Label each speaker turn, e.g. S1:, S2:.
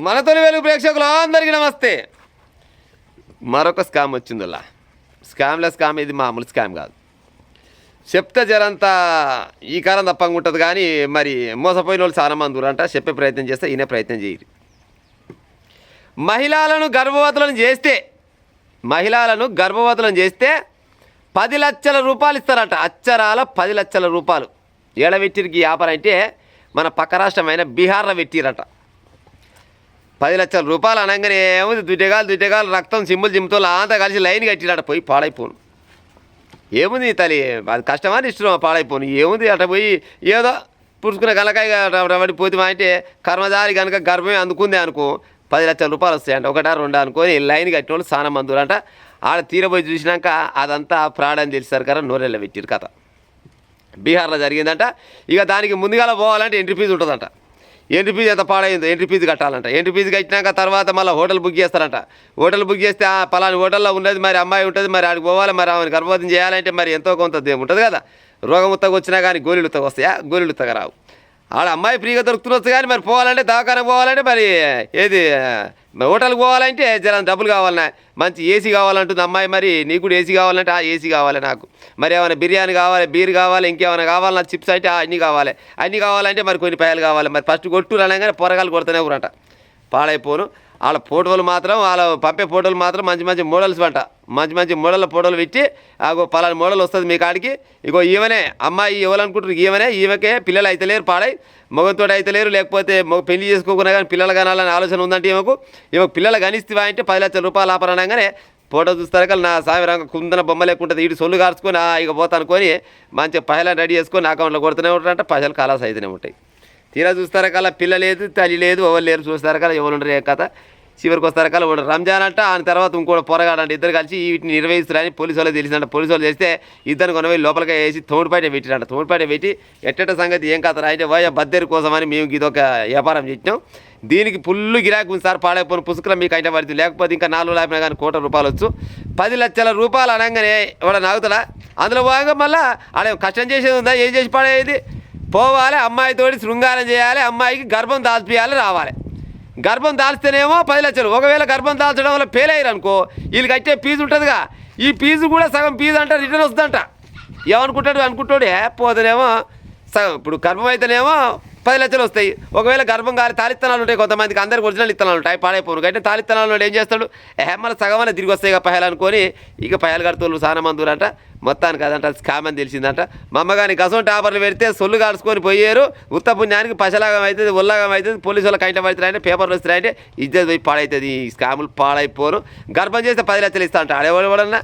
S1: మన తొలి వెలుగు ప్రేక్షకులు అందరికీ నమస్తే. మరొక స్కామ్ వచ్చిందిలా. స్కామ్ ఇది మామూలు స్కామ్ కాదు. చెప్తే జరంతా ఈ కారం తప్పంగా ఉంటుంది, కానీ మరి మోసపోయిన వాళ్ళు చాలా మంది ఊరంట. చెప్పే ప్రయత్నం చేస్తే ఈయన ప్రయత్నం చేయరు. మహిళలను గర్భవతులను చేస్తే 10 లక్షల రూపాయలు ఇస్తారట. అచ్చరాల 10 లక్షల రూపాయలు. ఏడవెట్టిరికి వ్యాపారం అంటే మన పక్క రాష్ట్రమైన బీహార్లో పెట్టిరట. 10 లక్షల రూపాయలు అనగానే ఏముంది, దుడ్డగాలు రక్తం సింబులు జిమ్ముతో అంతా కలిసి లైన్ కట్టిరాట. పోయి పాడైపోను. ఏముంది తల్లి, అది కష్టమని ఇష్టం పాడైపోను. ఏముంది అట పోయి ఏదో పుడుచుకున్న గలకాయ పోతే అంటే కర్మదారి కనుక గర్భమే అందుకుంది అనుకో 10 లక్షల రూపాయలు వస్తాయంట. ఒకటా రెండా అనుకొని లైన్ కట్టిన వాళ్ళు చాలా మంది అంట. ఆడ తీరబోయి చూసినాక అదంతా ఫ్రాడ్ అని తెలిసారు కదా, నోరెళ్ళ పెట్టిరు కథ. బీహార్లో జరిగిందంట. ఇక దానికి ముందుగాల పోవాలంటే ఎంట్రీ ఫీజు ఉంటుందంట. ఎంట్రీ ఫీజు ఎంత పాడైందో ఎంట్రీ ఫీజు కట్టాలంట. ఎంట్రీ ఫీజు కట్టినాక తర్వాత మళ్ళీ హోటల్ బుక్ చేస్తారంట. హోటల్ బుక్ చేస్తే పలాని హోటల్లో ఉన్నది, మరి అమ్మాయి ఉంటుంది, మరి ఆడికి పోవాలి, మరి ఆమెను గర్భవతం చేయాలంటే మరి ఎంతో కొంత ఉంటుంది కదా. రోగం ఉత్తగా వచ్చినా కానీ గోళీలు ఉత్తగా వస్తాయా? గోళీలు ఉత్తగా రావు. ఆడ అమ్మాయి ఫ్రీగా దొరుకుతున్నచ్చు, కానీ మరి పోవాలంటే దవాఖానకు పోవాలంటే మరి ఏది హోటల్కి పోవాలంటే జర డబ్బులు కావాలన్నా. మంచి ఏసీ కావాలంటుంది అమ్మాయి. మరి నీకు కూడా ఏసీ కావాలంటే ఆ ఏసీ కావాలి నాకు. మరి ఏమైనా బిర్యానీ కావాలి, బీర్ కావాలి, ఇంకేమైనా కావాలి, నాకు చిప్స్ అంటే అన్నీ కావాలంటే మరి కొన్ని పైలు కావాలి. మరి ఫస్ట్ కొట్టు అనగానే పొరగాలు కొడుతూనే ఊరంట. పాడైపోను. వాళ్ళ ఫోటోలు మాత్రం, వాళ్ళ పంపే ఫోటోలు మాత్రం మంచి మోడల్స్ అంట. మంచి మోడల్ ఫోటోలు పెట్టి ఆగో పలాని మోడల్ వస్తుంది మీ కాడికి, ఇగో ఈమెనే అమ్మాయి ఇవ్వాలనుకుంటారు, ఈమెకే పిల్లలు అయితే లేరు, పాడై మగతో అయితే లేరు, లేకపోతే పెళ్లి చేసుకోకున్నా కానీ పిల్లలు కనాలని ఆలోచన ఉందంటే ఈమెకు పిల్లలు కనిస్తావా అంటే 10 లక్షల రూపాయలు ఆపరనగానే ఫోటో చూస్తారు కదా, నా సామి కుందన బొమ్మ లేకుంటుంది, ఇటు సొల్లు కార్చుకొని ఇక పోతా అనుకొని మంచిగా పైసలు రెడీ చేసుకొని అకౌంట్లో కొడుతూనే ఉంటారంట. పైసలు కాలాస్ అయితేనే ఉంటాయి. తీరా చూస్తారా కల్లా పిల్ల లేదు, తల్లి లేదు, ఎవరు లేరు. చూస్తారా కదా ఎవరు ఉండరు ఏ కథ. చివరికి వస్తారు కల్లా ఒకటి రంజాన్ అంట, ఆ తర్వాత ఇంకోటి పొరగాడంట. ఇద్దరు కలిసి వీటిని నిర్వహిస్తారని పోలీసు వాళ్ళకి తెలిసిందంట. పోలీసు వాళ్ళు చేస్తే ఇద్దరిని కొనవై లోపలికి వేసి తోడుపాట పెట్టిరంట. తోడుపాట పెట్టి ఎట్టట సంగతి ఏం కథ అంటే వయ బద్దెరి కోసమని మేము ఇదొక వ్యాపారం చేసినాం, దీనికి ఫుల్ గిరాకీ ఉంది సార్, పాడైపోయిన పుస్తకం మీకు అయితే పడుతుంది, లేకపోతే ఇంకా 4 లాపినా కానీ ₹1 కోటి వచ్చు. 10 లక్షల రూపాయలు అనగానే ఎవడ నాగుతాడా? అందులో భాగంగా మళ్ళీ ఆడ కష్టం చేసేది ఉందా? ఏం చేసి పడేది? పోవాలి, అమ్మాయితోటి శృంగారం చేయాలి, అమ్మాయికి గర్భం దాల్చియాలి, రావాలి. గర్భం దాల్స్తేనేమో 10 లక్షలు. ఒకవేళ గర్భం దాల్చడం వల్ల ఫెయిల్ అయ్యారు అనుకో, వీళ్ళకి అయితే ఫీజు ఉంటుందిగా, ఈ ఫీజు కూడా సగం ఫీజు అంట రిటర్న్ వస్తుందంట. అనుకుంటాడే పోతేనేమో సగం. ఇప్పుడు గర్భం అయితేనేమో 10 లక్షలు వస్తాయి. ఒకవేళ గర్భం కాలి తాలిత్తనాలు ఉంటాయి కొంతమందికి, అందరికి ఒరిజినల్ ఇత్తనాలు ఉంటాయి, పాడైపోను. అయితే తాలిత్తనాలు ఏం చేస్తాడు, మళ్ళీ సగమనే తిరిగి వస్తాయి ఇక పైలు అనుకొని ఇక పైలు కడుతోళ్ళు చాలా మంది ఊరంట. మొత్తానికి అదంట స్కామ్ అని తెలిసిందంట. మా అమ్మగాని గసం టాపర్లు పెడితే సొల్లు కాడుచుకొని పోయారు. ఉత్త పుణ్యానికి పశలాగం అవుతుంది, ఉల్లాగం అవుతుంది, పోలీసు వాళ్ళ కైంట పడుతున్నాయంటే పేపర్లు వస్తున్నాయంటే ఇజ్జత్ పోయి పాడవుతుంది. ఈ స్కాములు పాడైపోను. గర్భం చేస్తే 10 లక్షలు ఇస్తా అంట. ఆడేవాడు ఎవడన్నా